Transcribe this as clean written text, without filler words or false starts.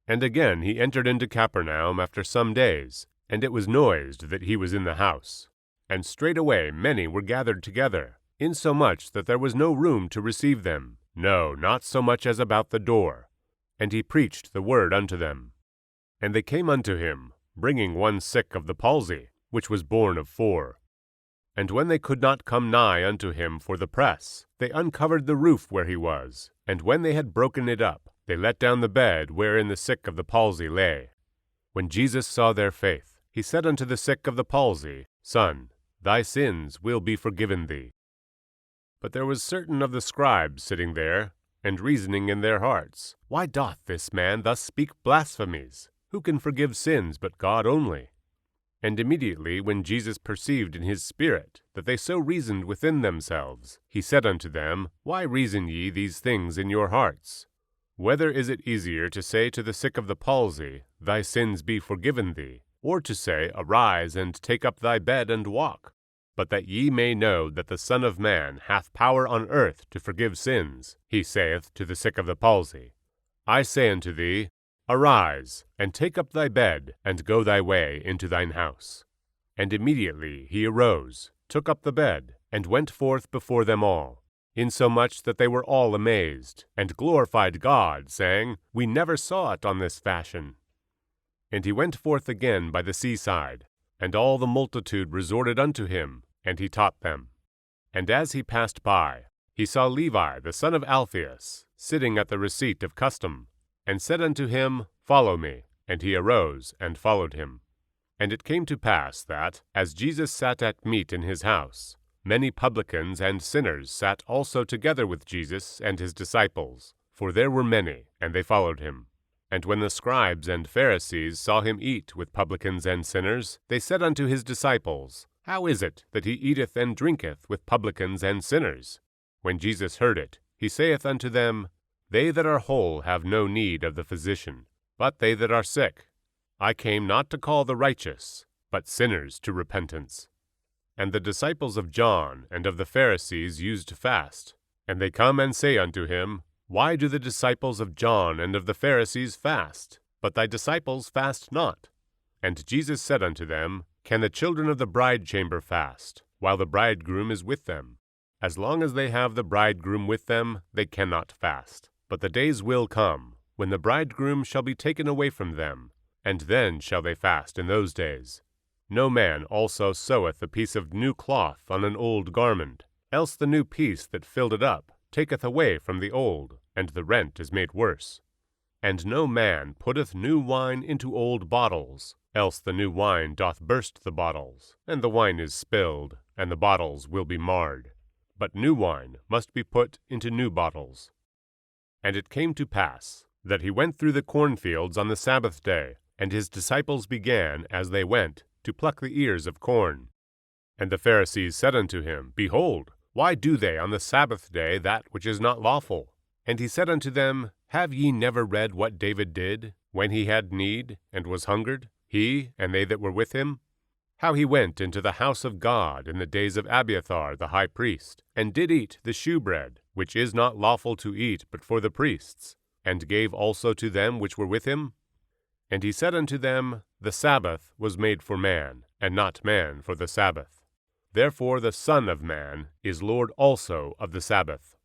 And again he entered into Capernaum after some days, and it was noised that he was in the house. And straightway many were gathered together, insomuch that there was no room to receive them, no, not so much as about the door. And he preached the word unto them. And they came unto him, bringing one sick of the palsy, which was born of 4. And when they could not come nigh unto him for the press, they uncovered the roof where he was, and when they had broken it up, they let down the bed wherein the sick of the palsy lay. When Jesus saw their faith, he said unto the sick of the palsy, Son, thy sins will be forgiven thee. But there was certain of the scribes sitting there, and reasoning in their hearts, Why doth this man thus speak blasphemies? Who can forgive sins but God only? And immediately when Jesus perceived in his spirit that they so reasoned within themselves, he said unto them, Why reason ye these things in your hearts? Whether is it easier to say to the sick of the palsy, Thy sins be forgiven thee, or to say, Arise and take up thy bed and walk? But that ye may know that the Son of Man hath power on earth to forgive sins, he saith to the sick of the palsy, I say unto thee, Arise, and take up thy bed, and go thy way into thine house. And immediately he arose, took up the bed, and went forth before them all, insomuch that they were all amazed, and glorified God, saying, We never saw it on this fashion. And he went forth again by the seaside, and all the multitude resorted unto him, and he taught them. And as he passed by, he saw Levi the son of Alphaeus, sitting at the receipt of custom, and said unto him, Follow me. And he arose and followed him. And it came to pass that, as Jesus sat at meat in his house, many publicans and sinners sat also together with Jesus and his disciples, for there were many, and they followed him. And when the scribes and Pharisees saw him eat with publicans and sinners, they said unto his disciples, How is it that he eateth and drinketh with publicans and sinners? When Jesus heard it, he saith unto them, They that are whole have no need of the physician, but they that are sick. I came not to call the righteous, but sinners to repentance. And the disciples of John and of the Pharisees used to fast. And they come and say unto him, Why do the disciples of John and of the Pharisees fast, but thy disciples fast not? And Jesus said unto them, Can the children of the bridechamber fast, while the bridegroom is with them? As long as they have the bridegroom with them, they cannot fast. But the days will come, when the bridegroom shall be taken away from them, and then shall they fast in those days. No man also seweth a piece of new cloth on an old garment, else the new piece that filled it up taketh away from the old, and the rent is made worse. And no man putteth new wine into old bottles, else the new wine doth burst the bottles, and the wine is spilled, and the bottles will be marred. But new wine must be put into new bottles. And it came to pass that he went through the cornfields on the Sabbath day, and his disciples began, as they went, to pluck the ears of corn. And the Pharisees said unto him, Behold, why do they on the Sabbath day that which is not lawful? And he said unto them, Have ye never read what David did, when he had need, and was hungered, he and they that were with him? How he went into the house of God in the days of Abiathar the high priest, and did eat the shewbread, which is not lawful to eat but for the priests, and gave also to them which were with him? And he said unto them, The Sabbath was made for man, and not man for the Sabbath. Therefore the Son of Man is Lord also of the Sabbath.